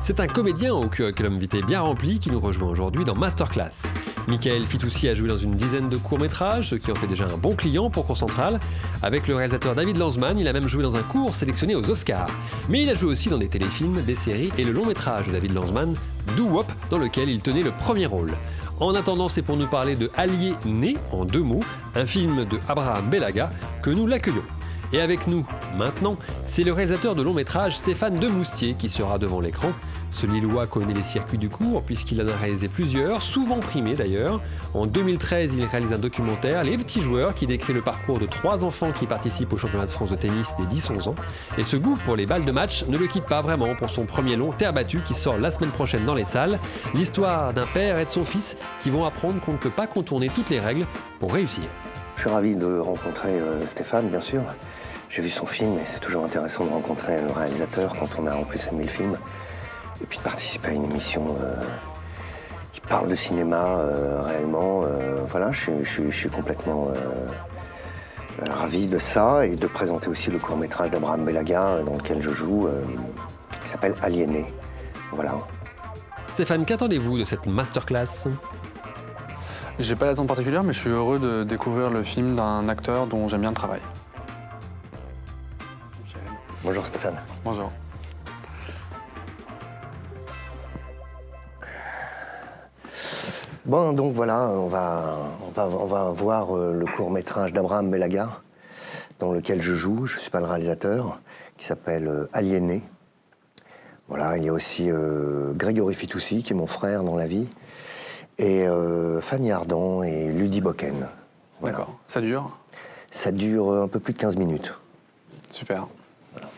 C'est un comédien au curriculum vitae bien rempli qui nous rejoint aujourd'hui dans Masterclass. Michael Fitoussi a joué dans une dizaine de courts-métrages, ce qui en fait déjà un bon client pour Cours Central. Avec le réalisateur David Lanzmann, il a même joué dans un court sélectionné aux Oscars. Mais il a joué aussi dans des téléfilms, des séries et le long-métrage de David Lanzmann, Do Wop, dans lequel il tenait le premier rôle. En attendant, c'est pour nous parler de Aliéné, en 2 mots, un film de Abraham Belaga, que nous l'accueillons. Et avec nous, maintenant, c'est le réalisateur de long-métrage Stéphane Demoustier qui sera devant l'écran. Ce Lillois connaît les circuits du court puisqu'il en a réalisé plusieurs, souvent primés d'ailleurs. En 2013, il réalise un documentaire, Les Petits Joueurs, qui décrit le parcours de 3 enfants qui participent au championnat de France de tennis des 10-11 ans. Et ce goût pour les balles de match ne le quitte pas vraiment pour son premier long, Terre battue, qui sort la semaine prochaine dans les salles. L'histoire d'un père et de son fils qui vont apprendre qu'on ne peut pas contourner toutes les règles pour réussir. Je suis ravi de rencontrer Stéphane, bien sûr. J'ai vu son film et c'est toujours intéressant de rencontrer le réalisateur quand on a en plus aimé le film. Et puis de participer à une émission qui parle de cinéma réellement. Voilà, je suis complètement ravi de ça et de présenter aussi le court-métrage d'Abraham Belaga dans lequel je joue, qui s'appelle Aliéné. Voilà. Stéphane, qu'attendez-vous de cette masterclass ? J'ai pas d'attente particulière, mais je suis heureux de découvrir le film d'un acteur dont j'aime bien le travail. Bonjour Stéphane. Bonjour. Bon, donc voilà, on va voir le court-métrage d'Abraham Belaga, dans lequel je joue, je suis pas le réalisateur, qui s'appelle Aliéné. Voilà, il y a aussi Grégory Fitoussi, qui est mon frère dans la vie, et Fanny Ardant et Ludi Boken. Voilà. D'accord. Ça dure ? Ça dure un peu plus de 15 minutes. Super. Voilà.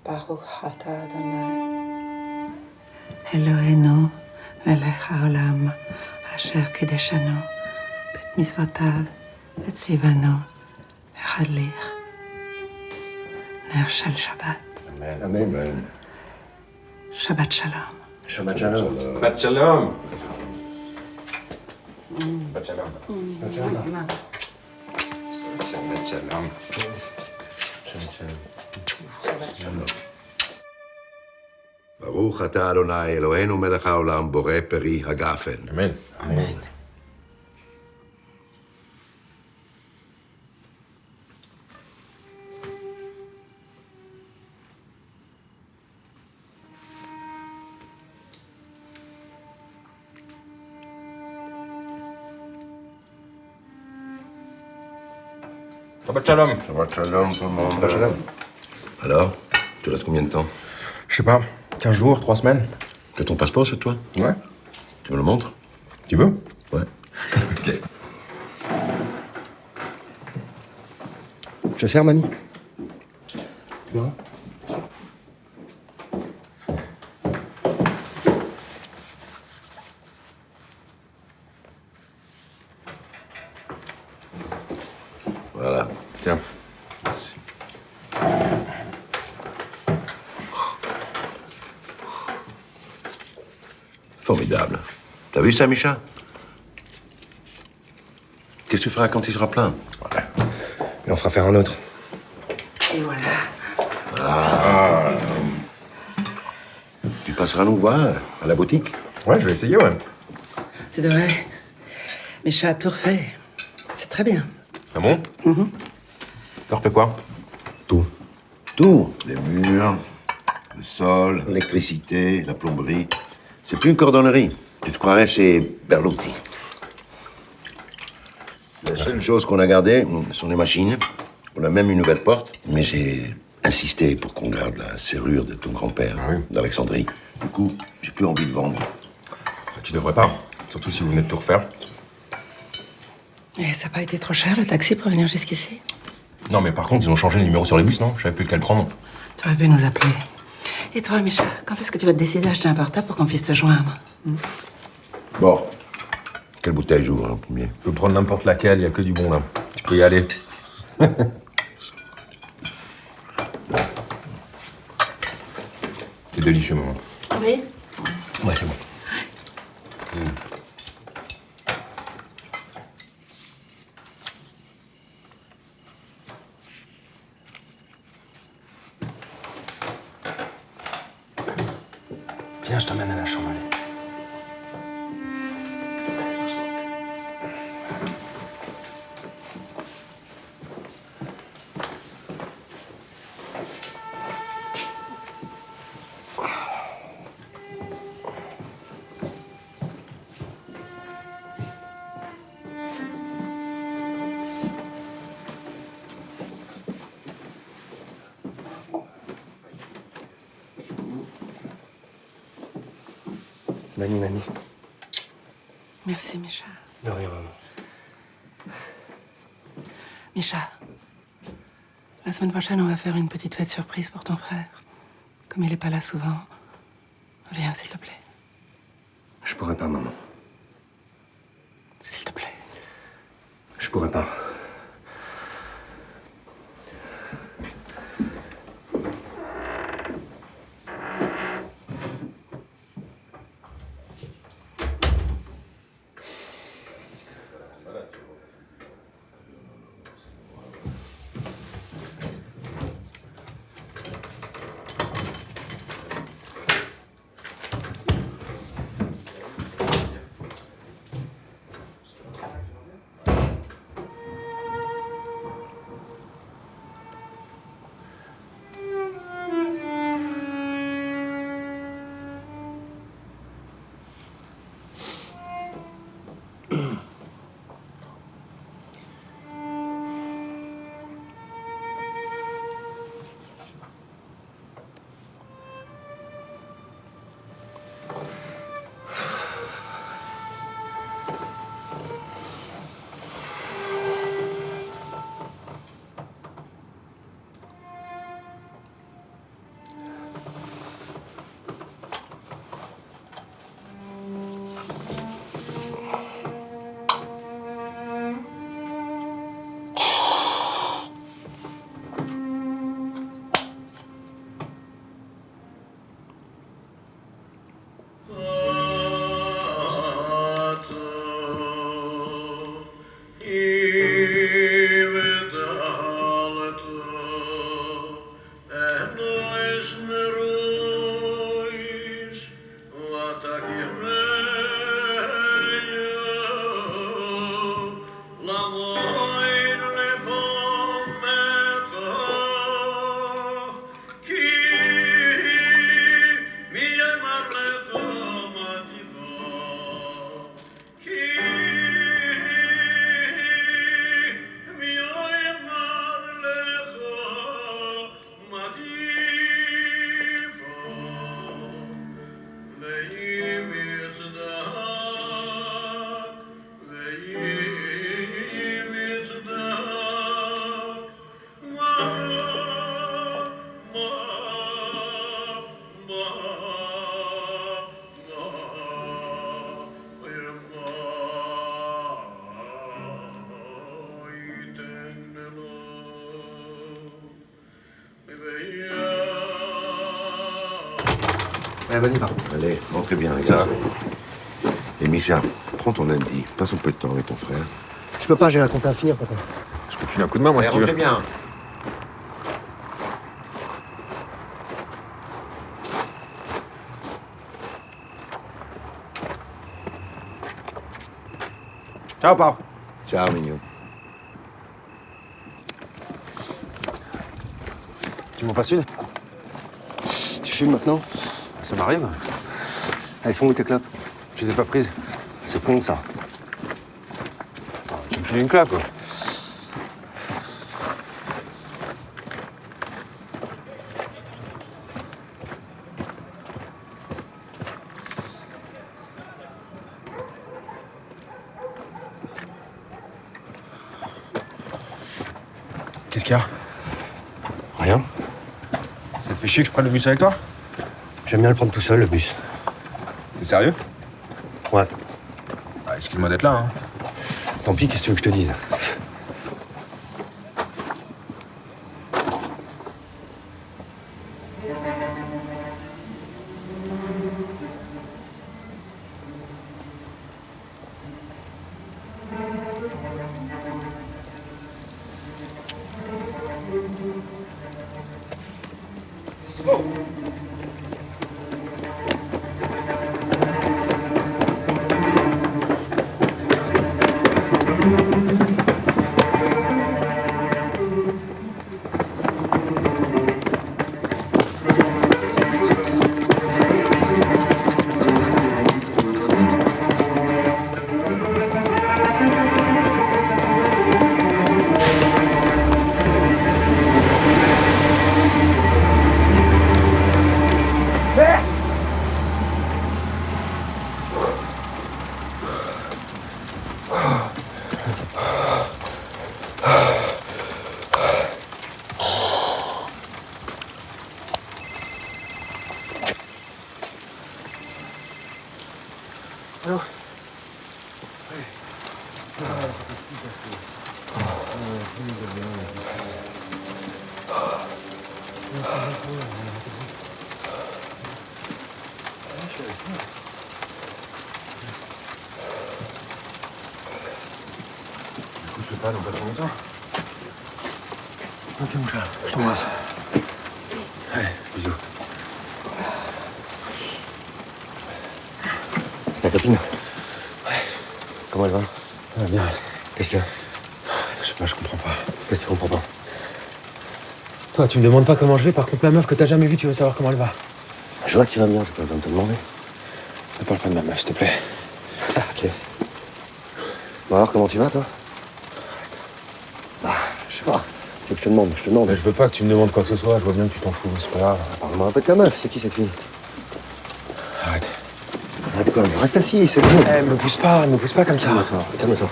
ברוך אתה אדוני, אלוהינו מלך העולם, אשר קידשנו ואת מצוותיו וציוונו להדליק נר של שבת. Amen. שבת שלום. Shabbat Shalom. Shabbat Shalom. Shabbat Shalom. Shabbat Shalom. ברוך אתה אדוני אלוהינו מלך העולם בורא פרי הגפן. אמן. Amen. Shabbat Shalom. Shabbat shalom tout le monde. Shabbat Shalom. Alors, tu restes combien de temps? Je sais pas, 15 jours, 3 semaines. Que ton passeport sur toi? Ouais. Tu me le montres? Tu veux? Ouais. Ok. Je sers, mamie. Tu verras. Formidable. T'as vu ça, Micha? Qu'est-ce que tu feras quand il sera plein? Et on fera faire un autre. Et voilà. Tu passeras nous voir à la boutique? Ouais, je vais essayer, ouais. C'est vrai. Micha a tout refait. C'est très bien. Ah bon? T'as refait quoi? Tout. Tout. Les murs, le sol, l'électricité, la plomberie. C'est plus une cordonnerie. Tu te croirais chez Berluti. La seule chose qu'on a gardée sont les machines. On a même une nouvelle porte, mais j'ai insisté pour qu'on garde la serrure de ton grand-père d'Alexandrie. Du coup, j'ai plus envie de vendre. Tu devrais pas. Surtout si vous venez de tout refaire. Et ça n'a pas été trop cher, le taxi, pour venir jusqu'ici? Non, mais par contre, ils ont changé le numéro sur les bus, non? Je savais plus lequel prendre. Tu aurais pu nous appeler. Et toi, Micha, quand est-ce que tu vas te décider à acheter un portable pour qu'on puisse te joindre? Bon. Quelle bouteille j'ouvre en premier? Tu peux prendre n'importe laquelle, il y a que du bon, là. Tu peux y aller. C'est délicieux, maman. Oui. Ouais, c'est bon. Viens, je t'emmène à la chambre, allez. Mani, Mani. Merci, Micha. De rien, maman. Micha, la semaine prochaine, on va faire une petite fête surprise pour ton frère. Comme il n'est pas là souvent, viens, s'il te plaît. Je pourrais pas, maman. S'il te plaît. Je pourrais pas. Ouais, on y va. Allez, rentrez bien, les gars. Et Micha, prends ton lundi, passe un peu de temps avec ton frère. Je peux pas, j'ai un compte à finir, papa. Je peux te filer un coup de main, moi, si tu veux. Rentrez bien. Ciao, Pao. Ciao, mignon. Tu m'en passes une? Tu fumes maintenant? Ça m'arrive. Elles sont où tes clopes? Je les ai pas prises. C'est con, ça. Tu me files une claque, quoi. Qu'est-ce qu'il y a? Rien. Ça te fait chier que je prenne le bus avec toi? J'aime bien le prendre tout seul, le bus. T'es sérieux? Ouais. Ah, excuse-moi d'être là, hein. Tant pis, qu'est-ce que tu veux que je te dise? Je sais pas, dans pas trop longtemps. Ok, mon chat, je t'embrasse. Ouais, bisous. C'est ta copine? Ouais. Comment elle va? Ah, bien. Qu'est-ce qu'il y a? Je sais pas, je comprends pas. Qu'est-ce que tu comprends pas? Toi, tu me demandes pas comment je vais, par contre, ma meuf que t'as jamais vue, tu veux savoir comment elle va. Je vois que tu vas bien, j'ai pas besoin de te demander. Ne parle pas de ma meuf, s'il te plaît. Ah, ok. Bon alors, comment tu vas, toi? Bah, je sais pas. Tu veux que je te demande? Je te demande. Mais je veux pas que tu me demandes quoi que ce soit, je vois bien que tu t'en fous, c'est pas grave. Parle-moi un peu de ta meuf, c'est qui cette fille? Arrête. Arrête quoi? Reste assis, c'est bon. Eh, me pousse pas comme ça. Calme-toi, calme-toi.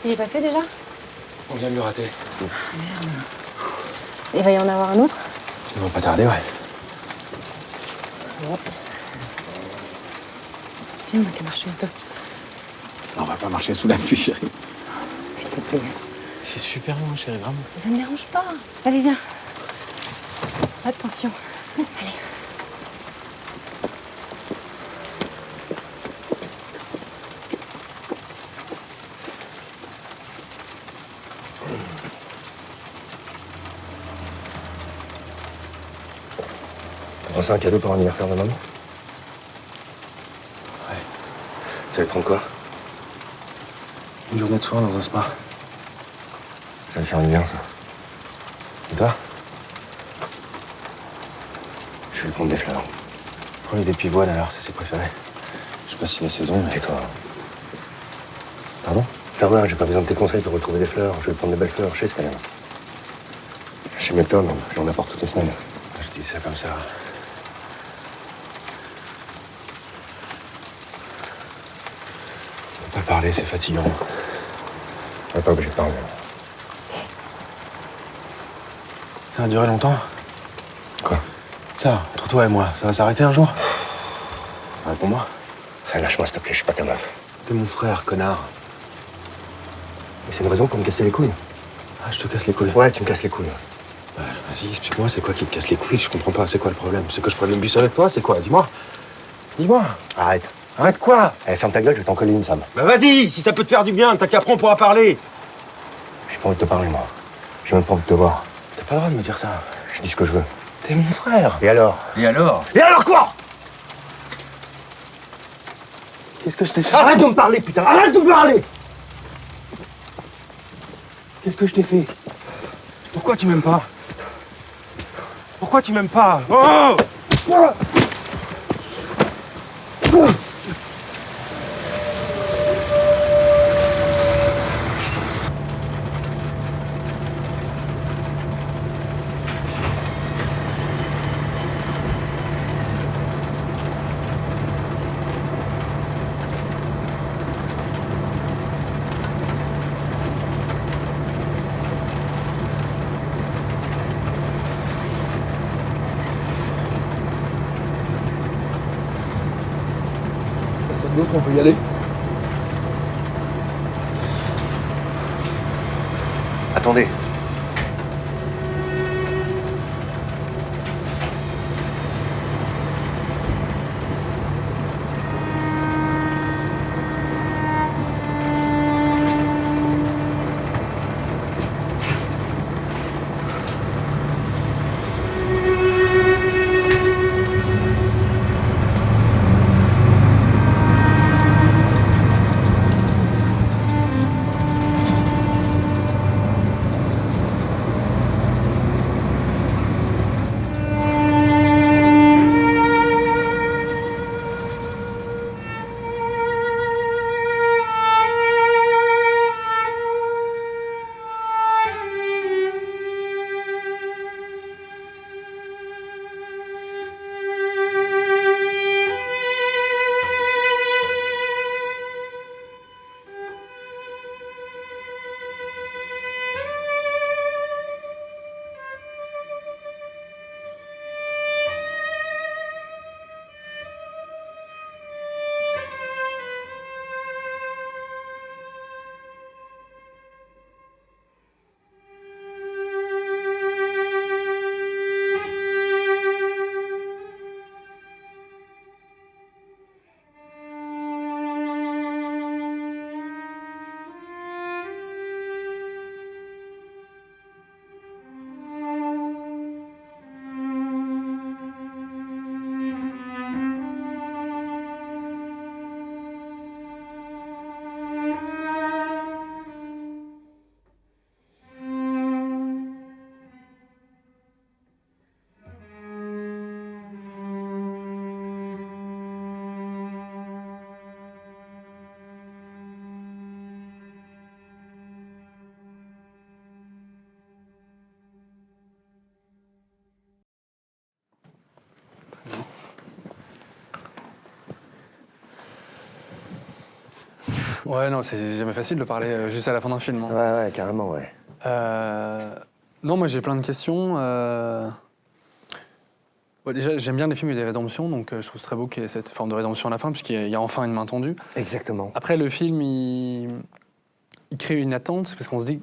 Il est passé déjà? On vient de le rater. Il va y en avoir un autre? Ça va pas tarder, ouais. Viens, on a qu'à marcher un peu. On va pas marcher sous la pluie, chérie. S'il te plaît. C'est super loin, chérie, vraiment. Ça me dérange pas. Allez, viens. Attention. Allez. Tu prends ça un cadeau pour l'anniversaire de maman? Ouais. Tu vas prendre quoi? Une journée de soins dans un spa. Ça va me faire du bien, ça. Et toi? Je vais lui prendre des fleurs. Prends-lui des pivoines alors, c'est ses préférés. Je sais pas si la saison, mais. Tais-toi. Pardon? Ferme-la, j'ai pas besoin de tes conseils pour retrouver des fleurs. Je vais prendre des belles fleurs chez ce qu'elle aime. Chez mes pommes, je lui en apporte toutes les semaines. Je dis ça comme ça. On peut pas parler, c'est fatigant. On n'est pas obligé de parler. Ça a duré longtemps? Quoi? Ça, entre toi et moi, ça va s'arrêter un jour? Réponds-moi. Lâche-moi, s'il te plaît, je suis pas ta meuf. T'es mon frère, connard. Mais c'est une raison pour me casser les couilles. Ah, je te casse les couilles. Ouais, tu me casses les couilles. Vas-y, explique-moi, c'est quoi qui te casse les couilles? Je comprends pas, c'est quoi le problème? C'est que je prenne le bus avec toi, c'est quoi? Dis-moi. Dis-moi. Arrête. Arrête quoi? Eh, ferme ta gueule, je vais t'en coller une, Sam. Bah vas-y, si ça peut te faire du bien, t'as qu'après on pourra parler. J'ai pas envie de te parler, moi. J'ai même pas envie de te voir. T'as pas le droit de me dire ça. Je dis ce que je veux. T'es mon frère. Et alors? Et alors? Et alors quoi? Qu'est-ce que je t'ai fait? Arrête de me parler, putain! Arrête de me parler! Qu'est-ce que je t'ai fait? Pourquoi tu m'aimes pas? Pourquoi tu m'aimes pas? Oh! Personne d'autre, on peut y aller? Attendez. Ouais, non, c'est jamais facile de parler juste à la fin d'un film. Hein. Ouais, carrément, ouais. Non, moi j'ai plein de questions. Ouais, déjà, j'aime bien les films où il y a des rédemptions, donc je trouve très beau qu'il y ait cette forme de rédemption à la fin, puisqu'il y a enfin une main tendue. Exactement. Après, le film, il crée une attente, parce qu'on se dit...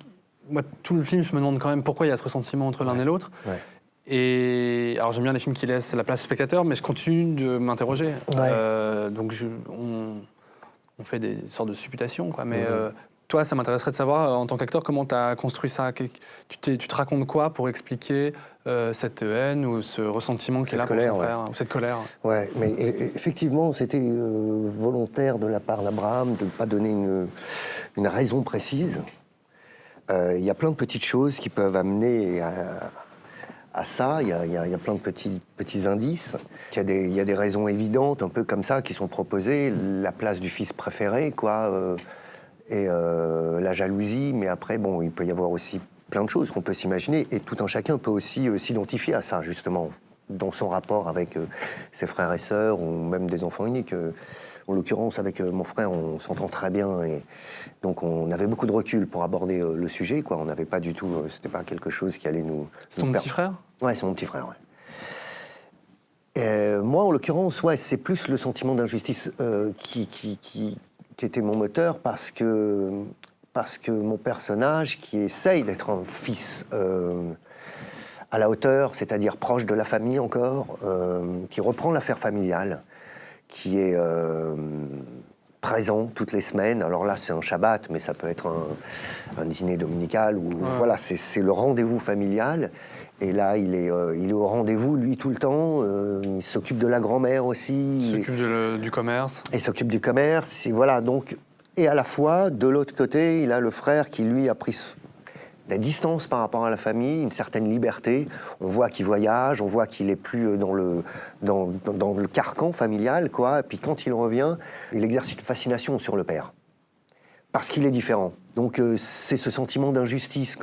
Moi, tout le film, je me demande quand même pourquoi il y a ce ressentiment entre l'un et l'autre. Ouais. Et alors, j'aime bien les films qui laissent la place au spectateur, mais je continue de m'interroger. Ouais. Donc, on fait des sortes de supputations, quoi. Mais toi, ça m'intéresserait de savoir, en tant qu'acteur, comment tu as construit ça. Tu te racontes quoi pour expliquer cette haine ou ce ressentiment qu'il a pour son frère, ou cette colère? Ouais, mais effectivement, c'était volontaire de la part d'Abraham de ne pas donner une raison précise. Il y a plein de petites choses qui peuvent amener à ça. Il y a plein de petits indices. Il y a des raisons évidentes, un peu comme ça, qui sont proposées. La place du fils préféré, quoi, et la jalousie. Mais après, bon, il peut y avoir aussi plein de choses qu'on peut s'imaginer. Et tout un chacun peut aussi s'identifier à ça, justement, dans son rapport avec ses frères et sœurs, ou même des enfants uniques. En l'occurrence, avec mon frère, on s'entend très bien. Et donc, on avait beaucoup de recul pour aborder le sujet, quoi. On n'avait pas du tout... c'était pas quelque chose qui allait nous... C'est ton petit frère? Ouais, c'est mon petit frère, ouais. Moi, en l'occurrence, ouais, c'est plus le sentiment d'injustice qui était mon moteur, parce que mon personnage, qui essaye d'être un fils à la hauteur, c'est-à-dire proche de la famille encore, qui reprend l'affaire familiale, qui est présent toutes les semaines. Alors là, c'est un Shabbat, mais ça peut être un dîner dominical. Ou, voilà, c'est le rendez-vous familial. Et là, il est au rendez-vous, lui, tout le temps. Il s'occupe de la grand-mère aussi. Il s'occupe du commerce. Il s'occupe du commerce. Et voilà, donc... Et à la fois, de l'autre côté, il a le frère qui, lui, a pris la distance par rapport à la famille, une certaine liberté. On voit qu'il voyage, on voit qu'il est plus dans le carcan familial, quoi. Et puis quand il revient, il exerce une fascination sur le père. Parce qu'il est différent. Donc c'est ce sentiment d'injustice,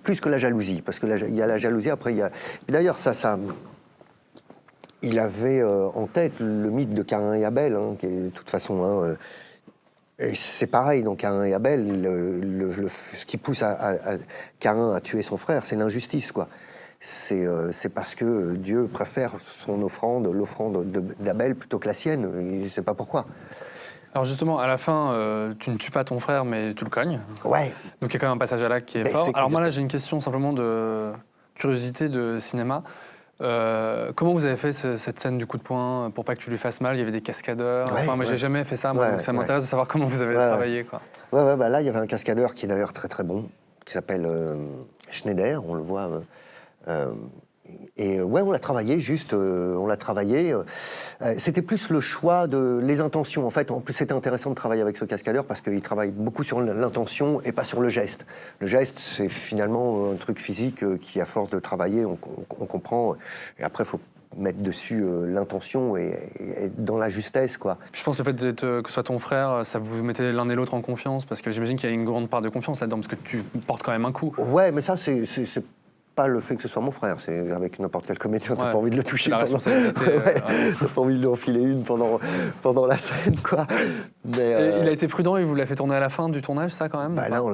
plus que la jalousie. Parce qu'il y a la jalousie, après il y a... Et d'ailleurs, ça... Il avait en tête le mythe de Caïn et Abel, hein, qui est de toute façon... Hein, et c'est pareil, donc Caïn et Abel, ce qui pousse Caïn à tuer son frère, c'est l'injustice, quoi. C'est parce que Dieu préfère l'offrande d'Abel plutôt que la sienne. Il ne sait pas pourquoi. Alors justement, à la fin, tu ne tues pas ton frère, mais tu le cognes. Ouais. Donc il y a quand même un passage à l'acte qui est fort. Alors moi là, j'ai une question simplement de curiosité de cinéma. Comment vous avez fait cette scène du coup de poing pour pas que tu lui fasses mal? Il y avait des cascadeurs. Enfin, moi, j'ai jamais fait ça. Moi, donc ça m'intéresse de savoir comment vous avez travaillé, quoi. Bah là, il y avait un cascadeur qui est d'ailleurs très très bon, qui s'appelle Schneider. On le voit. Et ouais, on l'a travaillé, c'était plus le choix les intentions. En fait, en plus, c'était intéressant de travailler avec ce cascadeur parce qu'il travaille beaucoup sur l'intention et pas sur le geste. Le geste, c'est finalement un truc physique qui, à force de travailler, on comprend. Et après, il faut mettre dessus l'intention et dans la justesse, quoi. Je pense que le fait que ce soit ton frère, ça vous mettez l'un et l'autre en confiance, parce que j'imagine qu'il y a une grande part de confiance là-dedans, parce que tu portes quand même un coup. Ouais, mais ça, c'est pas le fait que ce soit mon frère, c'est avec n'importe quel comédien, t'as pas envie de le toucher. La responsabilité. T'as pas envie de lui enfiler une pendant la scène, quoi. Mais, il a été prudent et vous l'avez fait tourner à la fin du tournage, ça, quand même? Bah là, en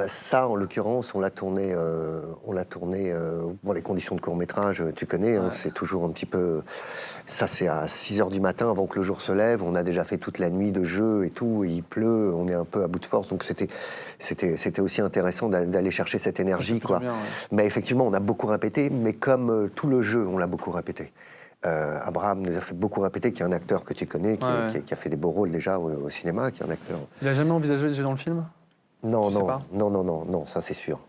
l'occurrence, on l'a tourné. Bon, les conditions de court-métrage, tu connais, hein, c'est toujours un petit peu... Ça, c'est à 6h du matin, avant que le jour se lève. On a déjà fait toute la nuit de jeu et tout, et il pleut, on est un peu à bout de force. Donc c'était aussi intéressant d'aller chercher cette énergie, quoi. Bien, ouais. Mais effectivement, on a beaucoup répété, mais comme tout le jeu, on l'a beaucoup répété. Abraham nous a fait beaucoup répéter, qui est un acteur que tu connais, qui a fait des beaux rôles déjà au cinéma, qui est un acteur... Il a jamais envisagé de jouer dans le film? Non, ça c'est sûr.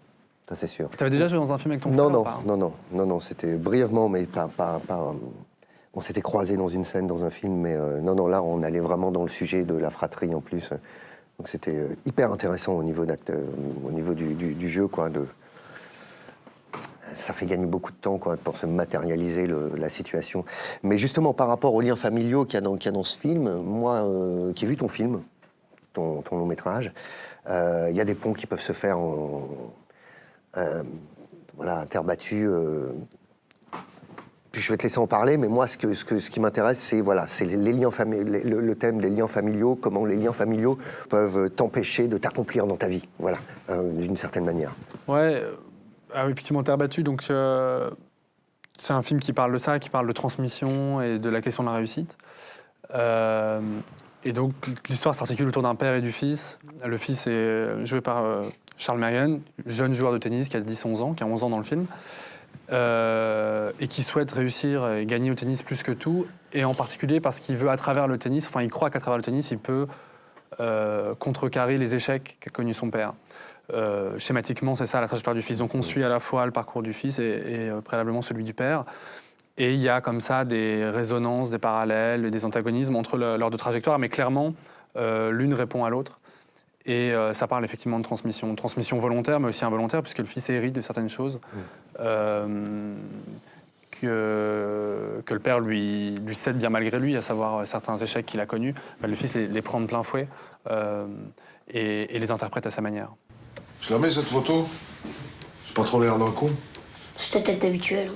Ça c'est sûr. T'avais déjà joué dans un film avec ton frère? Non, c'était brièvement, mais pas on s'était croisés dans une scène, dans un film, mais non, là, on allait vraiment dans le sujet de la fratrie en plus. Donc c'était hyper intéressant au niveau du jeu, quoi. Ça fait gagner beaucoup de temps, quoi, pour se matérialiser la situation. Mais justement, par rapport aux liens familiaux qu'il y a dans ce film, moi, qui ai vu ton film, ton long métrage, il y a des ponts qui peuvent se faire à terre battue. Puis je vais te laisser en parler, mais moi, ce qui m'intéresse, c'est les liens familiaux, le thème des liens familiaux, comment les liens familiaux peuvent t'empêcher de t'accomplir dans ta vie, voilà, d'une certaine manière. Ouais. Effectivement, Terre battue, donc c'est un film qui parle de ça, qui parle de transmission et de la question de la réussite. Et donc l'histoire s'articule autour d'un père et du fils. Le fils est joué par Charles Marion, jeune joueur de tennis qui a 10-11 ans, qui a 11 ans dans le film, et qui souhaite réussir et gagner au tennis plus que tout, et en particulier parce qu'il veut, à travers le tennis, enfin il croit qu'à travers le tennis, il peut contrecarrer les échecs qu'a connus son père. Schématiquement, c'est ça la trajectoire du fils. Donc on suit à la fois le parcours du fils et préalablement celui du père. Et il y a comme ça des résonances, des parallèles, des antagonismes entre leurs deux trajectoires, mais clairement, l'une répond à l'autre. Et ça parle effectivement de transmission volontaire, mais aussi involontaire, puisque le fils hérite de certaines choses que le père lui cède bien malgré lui, à savoir certains échecs qu'il a connus. Ben, le fils les prend de plein fouet et les interprète à sa manière. Je la mets, cette photo? J'ai pas trop l'air d'un con? C'est ta tête habituelle.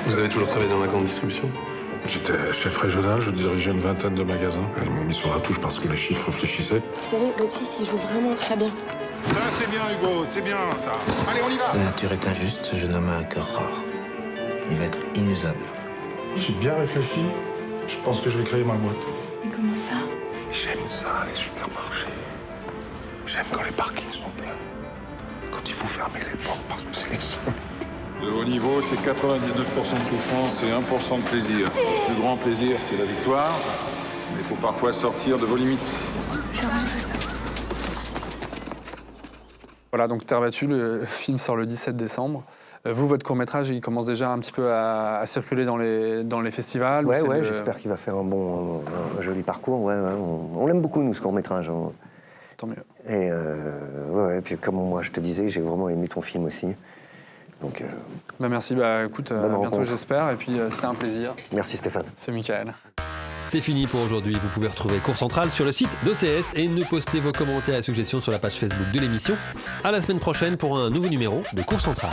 Vous avez toujours travaillé dans la grande distribution? J'étais chef régional, je dirigeais une vingtaine de magasins. Ils m'ont mis sur la touche parce que les chiffres réfléchissaient. Vous savez, votre fils, il joue vraiment très bien. Ça, c'est bien, Hugo, c'est bien, ça. Allez, on y va! La nature est injuste, ce jeune homme a un cœur rare. Il va être inusable. J'ai bien réfléchi. Je pense que je vais créer ma boîte. Mais comment ça? J'aime ça, les supermarchés. J'aime quand les parkings sont pleins. Quand il faut fermer les portes parce que c'est les seuls. Le haut niveau, c'est 99% de souffrance et 1% de plaisir. Le plus grand plaisir, c'est la victoire. Mais il faut parfois sortir de vos limites. Voilà, donc Terre battue, le film sort le 17 décembre. Vous, votre court-métrage, il commence déjà un petit peu à circuler dans les festivals? Ouais, j'espère qu'il va faire un joli parcours. Ouais, on l'aime beaucoup, nous, ce court-métrage. Tant mieux. Et puis comme moi, je te disais, j'ai vraiment aimé ton film aussi. Donc, merci, écoute, à bientôt, rencontre. j'espère. Et puis, c'était un plaisir. Merci Stéphane. C'est Michael. C'est fini pour aujourd'hui. Vous pouvez retrouver Cours Central sur le site d'OCS et nous poster vos commentaires et suggestions sur la page Facebook de l'émission. À la semaine prochaine pour un nouveau numéro de Cours Central.